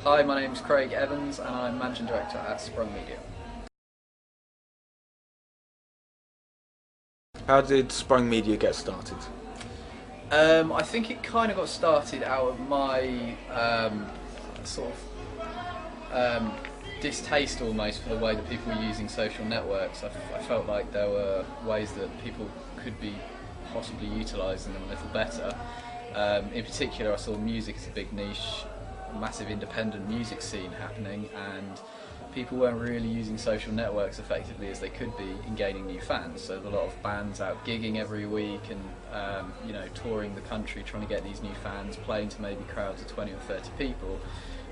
Hi, my name is Craig Evans and I'm Managing Director at Sprung Media. How did Sprung Media get started? I think it kind of got started out of my distaste almost for the way that people were using social networks. I felt like there were ways that people could be possibly utilising them a little better. In particular, I saw music as a big niche, massive independent music scene happening, and people weren't really using social networks effectively as they could be in gaining new fans. So there's a lot of bands out gigging every week and touring the country trying to get these new fans, playing to maybe crowds of 20 or 30 people,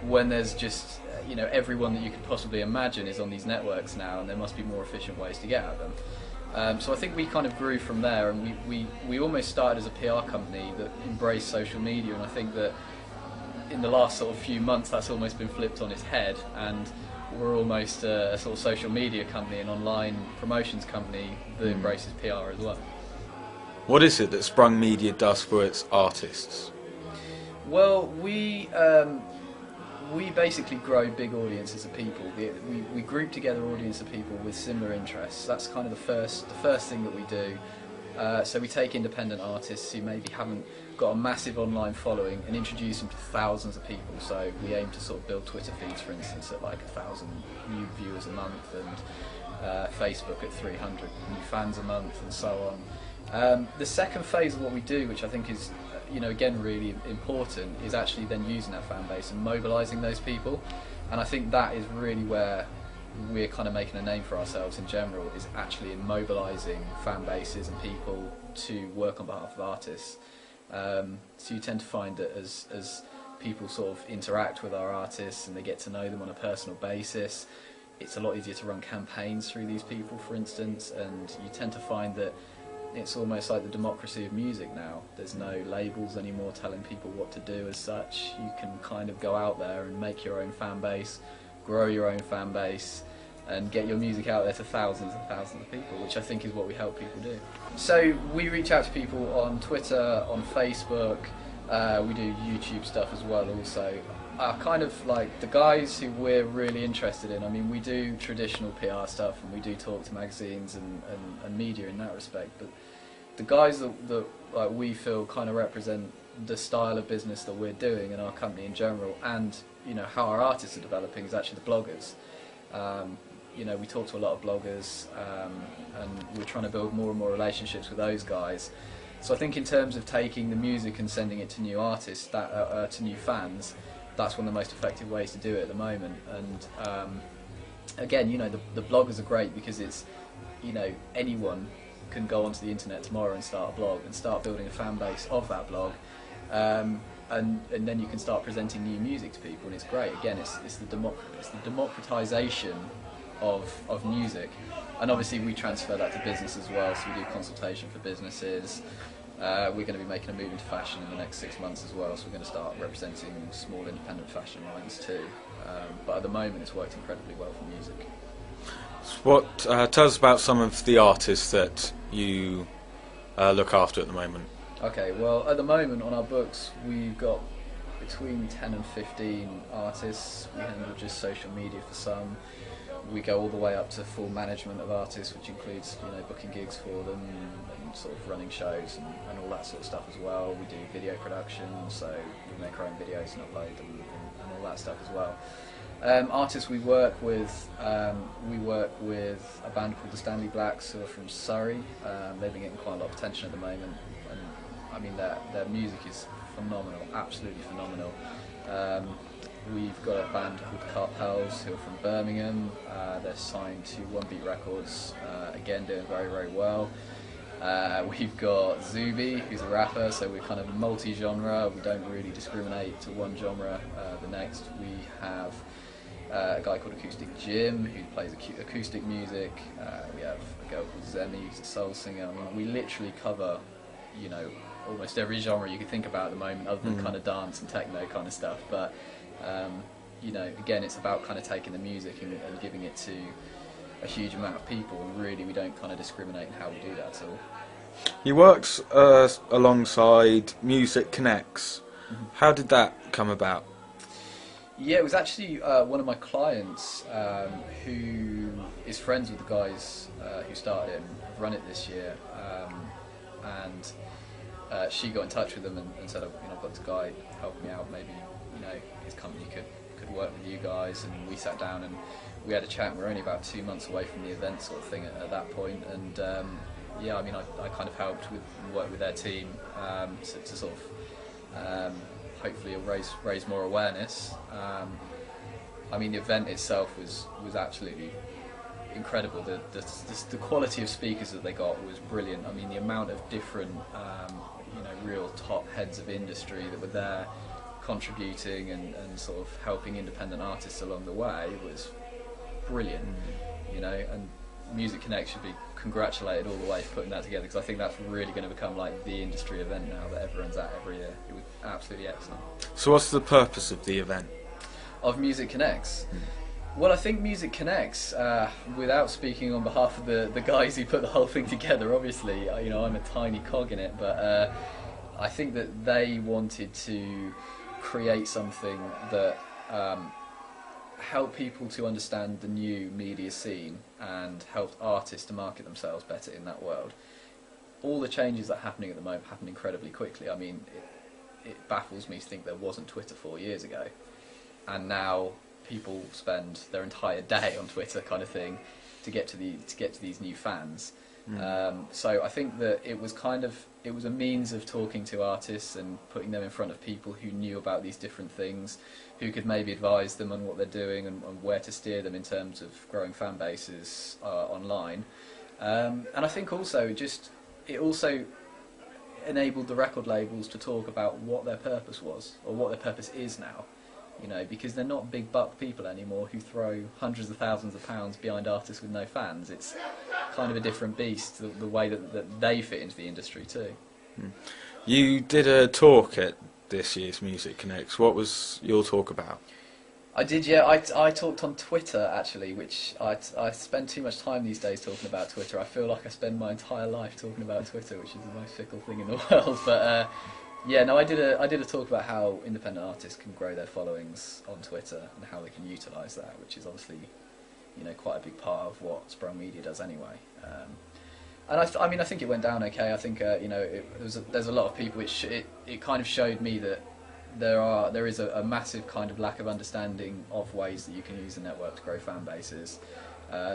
when there's just everyone that you could possibly imagine is on these networks now, and there must be more efficient ways to get at them. So I think we kind of grew from there, and we almost started as a PR company that embraced social media, and I think that in the last sort of few months that's almost been flipped on its head, and we're almost a sort of social media company, an online promotions company that embraces PR as well. What is it that Sprung Media does for its artists? Well, we basically grow big audiences of people. We group together audience of people with similar interests. That's kind of the first thing that we do. So we take independent artists who maybe haven't got a massive online following and introduce them to thousands of people. So we aim to sort of build Twitter feeds, for instance, at like 1,000 new viewers a month, and Facebook at 300 new fans a month, and so on. The second phase of what we do, which I think is again really important, is actually then using that fan base and mobilising those people. And I think that is really where we're kind of making a name for ourselves in general, is actually in mobilising fan bases and people to work on behalf of artists. So you tend to find that as people sort of interact with our artists and they get to know them on a personal basis, it's a lot easier to run campaigns through these people, for instance, and you tend to find that it's almost like the democracy of music now. There's no labels anymore telling people what to do as such. You can kind of go out there and make your own fan base, grow your own fan base, and get your music out there to thousands and thousands of people, which I think is what we help people do. So we reach out to people on Twitter, on Facebook, we do YouTube stuff as well also. Kind of like the guys who we're really interested in. I mean, we do traditional PR stuff and we do talk to magazines and media in that respect, but the guys that like we feel kind of represent the style of business that we're doing in our company in general, and how our artists are developing, is actually the bloggers. We talk to a lot of bloggers, and we're trying to build more and more relationships with those guys. So I think in terms of taking the music and sending it to new artists, to new fans, that's one of the most effective ways to do it at the moment. And again, the bloggers are great because it's, anyone can go onto the internet tomorrow and start a blog and start building a fan base of that blog. And then you can start presenting new music to people, and it's great. Again, it's the democratization of music, and obviously we transfer that to business as well. So we do consultation for businesses. We're going to be making a move into fashion in the next 6 months as well, so we're going to start representing small independent fashion lines too. But at the moment, it's worked incredibly well for music. So tell us about some of the artists that you look after at the moment. Okay, well, at the moment on our books we've got between 10 and 15 artists. We handle just social media for some. We go all the way up to full management of artists, which includes booking gigs for them and sort of running shows and all that sort of stuff as well. We do video production, so we make our own videos and upload them and all that stuff as well. Artists we work with a band called the Stanley Blacks, who are from Surrey. They've been getting quite a lot of attention at the moment, and I mean their music is phenomenal, absolutely phenomenal. We've got a band called the Carpels, who are from Birmingham. They're signed to One Beat Records, again doing very, very well. We've got Zubi, who's a rapper, so we're kind of multi-genre. We don't really discriminate to one genre the next. We have a guy called Acoustic Jim, who plays acoustic music. We have a girl called Zemi, who's a soul singer. I mean, we literally cover, almost every genre you could think about at the moment, other than kind of dance and techno kind of stuff. But again, it's about kind of taking the music and giving it to a huge amount of people, and really we don't kind of discriminate in how we do that at all. You worked alongside Music Connects. How did that come about? Yeah, it was actually one of my clients who is friends with the guys who started it and have run it this year, and she got in touch with them and said, I've got this guy helping me out. Maybe his company could work with you guys. And we sat down and we had a chat. And we're only about 2 months away from the event sort of thing at that point. And yeah, I mean, I kind of helped work with their team to sort of hopefully raise more awareness. I mean, the event itself was absolutely incredible. The quality of speakers that they got was brilliant. I mean, the amount of different real top heads of industry that were there contributing and sort of helping independent artists along the way was brilliant. And Music Connect should be congratulated all the way for putting that together, because I think that's really going to become like the industry event now that everyone's at every year. It was absolutely excellent. So what's the purpose of the event? Of Music Connects? Well, I think Music Connects, without speaking on behalf of the guys who put the whole thing together, obviously, I'm a tiny cog in it, but I think that they wanted to create something that helped people to understand the new media scene and helped artists to market themselves better in that world. All the changes that are happening at the moment happen incredibly quickly. I mean, it baffles me to think there wasn't Twitter 4 years ago, and now people spend their entire day on Twitter, kind of thing, to get to these new fans. So I think that it was a means of talking to artists and putting them in front of people who knew about these different things, who could maybe advise them on what they're doing and where to steer them in terms of growing fan bases online. And I think also it also enabled the record labels to talk about what their purpose was, or what their purpose is now. Because they're not big buck people anymore who throw hundreds of thousands of pounds behind artists with no fans. It's kind of a different beast, the way that they fit into the industry too. You did a talk at this year's Music Connects. What was your talk about? I did, yeah. I talked on Twitter, actually, which I spend too much time these days talking about Twitter. I feel like I spend my entire life talking about Twitter, which is the most fickle thing in the world. But yeah, no, I did a talk about how independent artists can grow their followings on Twitter and how they can utilise that, which is obviously, quite a big part of what Sprung Media does anyway. And I think it went down okay. I think there's a lot of people. It kind of showed me that there is a massive kind of lack of understanding of ways that you can use the network to grow fan bases.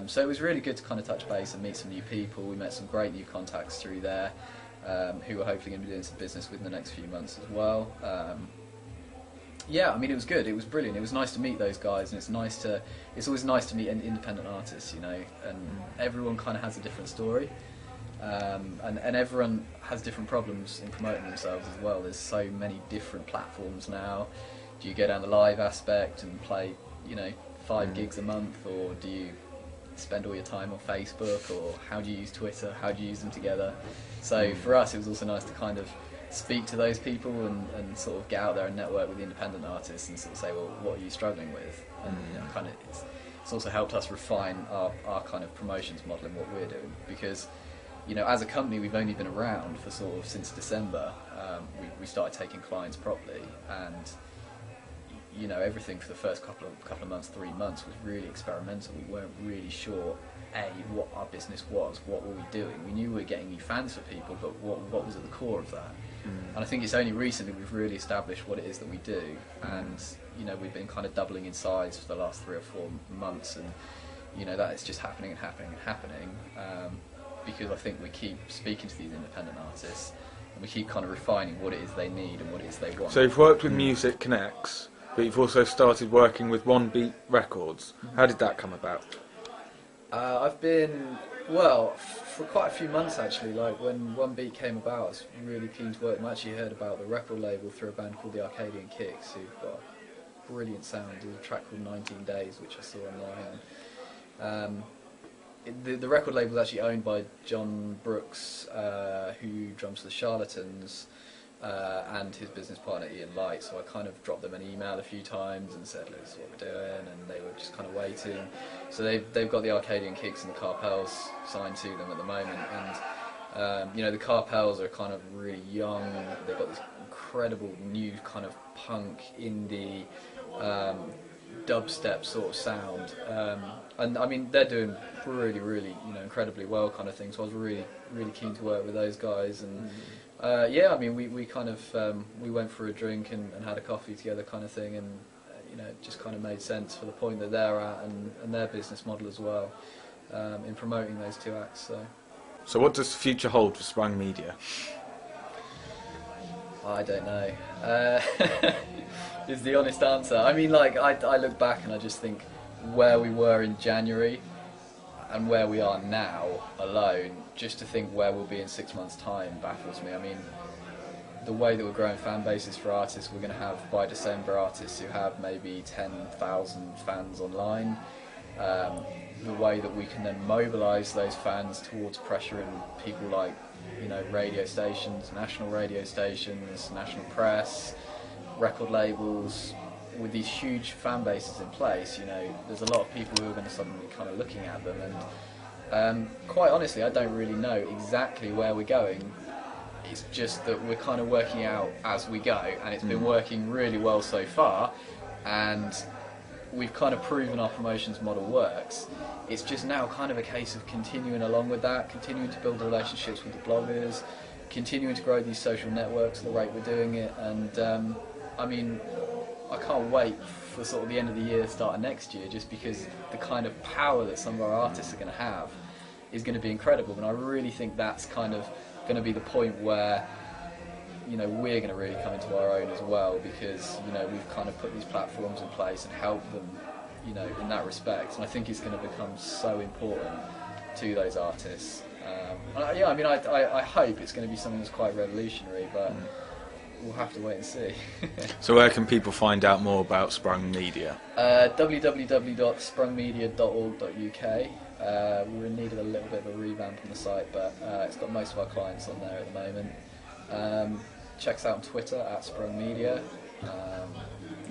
So it was really good to kind of touch base and meet some new people. We met some great new contacts through there, who are hopefully going to be doing some business within the next few months as well. Yeah, I mean, it was good. It was brilliant. It was nice to meet those guys, and it's always nice to meet independent artists, and everyone kind of has a different story. And everyone has different problems in promoting themselves as well. There's so many different platforms now. Do you go down the live aspect and play, 5 gigs a month, or do you spend all your time on Facebook, or how do you use Twitter? How do you use them together? So for us, it was also nice to kind of speak to those people and sort of get out there and network with the independent artists and sort of say, well, what are you struggling with? And kind of it's also helped us refine our kind of promotions model and what we're doing, because as a company, we've only been around for sort of since December. We started taking clients properly, and everything for the first couple of months, 3 months, was really experimental. We weren't really sure what our business was, what were we doing. We knew we were getting new fans for people, but what was at the core of that? And I think it's only recently we've really established what it is that we do, and we've been kind of doubling in size for the last 3 or 4 months, and that is just happening and happening and happening. Because I think we keep speaking to these independent artists, and we keep kind of refining what it is they need and what it is they want. So you've worked with Music Connects, but you've also started working with One Beat Records. How did that come about? I've been, for quite a few months actually. Like when One Beat came about, I was really keen to work. I actually heard about the record label through a band called the Arcadian Kicks, who've got brilliant sound. There's a track called 19 Days, which I saw online. The record label is actually owned by John Brooks, who drums for the Charlatans, and his business partner Ian Light. So I kind of dropped them an email a few times and said, "Look, this is what we're doing," and they were just kind of waiting. So they've got the Arcadian Kicks and the Carpels signed to them at the moment, and the Carpels are kind of really young. They've got this incredible new kind of punk indie dubstep sort of sound, and I mean they're doing really incredibly well kind of thing. So I was really keen to work with those guys, and yeah, I mean we kind of we went for a drink and had a coffee together kind of thing, and it just kind of made sense for the point that they're at and their business model as well, in promoting those two acts. So what does the future hold for Sprung Media? I don't know. Is the honest answer. I mean, like I look back and I just think where we were in January and where we are now alone, just to think where we'll be in 6 months' time baffles me. I mean, the way that we're growing fan bases for artists, we're going to have by December artists who have maybe 10,000 fans online. The way that we can then mobilise those fans towards pressuring people like radio stations, national press, record labels, with these huge fan bases in place, there's a lot of people who are going to suddenly kind of looking at them, and quite honestly I don't really know exactly where we're going. It's just that we're kind of working out as we go, and it's been working really well so far, and we've kind of proven our promotions model works. It's just now kind of a case of continuing along with that, continuing to build relationships with the bloggers, continuing to grow these social networks at the rate we're doing it, and I mean, I can't wait for sort of the end of the year, start of next year, just because the kind of power that some of our artists are going to have is going to be incredible, and I really think that's kind of going to be the point where we're going to really come into our own as well, because we've kind of put these platforms in place and helped them in that respect, and I think it's going to become so important to those artists. Yeah, I mean I hope it's going to be something that's quite revolutionary, but we'll have to wait and see. So where can people find out more about Sprung Media? www.sprungmedia.org.uk. We're in need of a little bit of a revamp on the site, but it's got most of our clients on there at the moment. Check us out on Twitter @Sprung Media.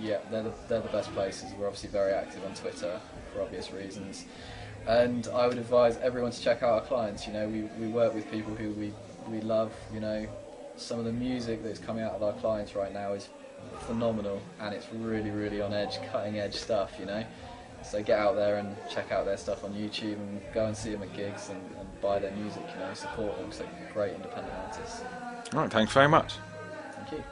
Yeah, they're the best places. We're obviously very active on Twitter for obvious reasons, and I would advise everyone to check out our clients. We work with people who we love. Some of the music that's coming out of our clients right now is phenomenal, and it's really on edge, cutting edge stuff. So get out there and check out their stuff on YouTube, and go and see them at gigs and buy their music. Support them. So great independent artists. All right, thanks very much. Thank you.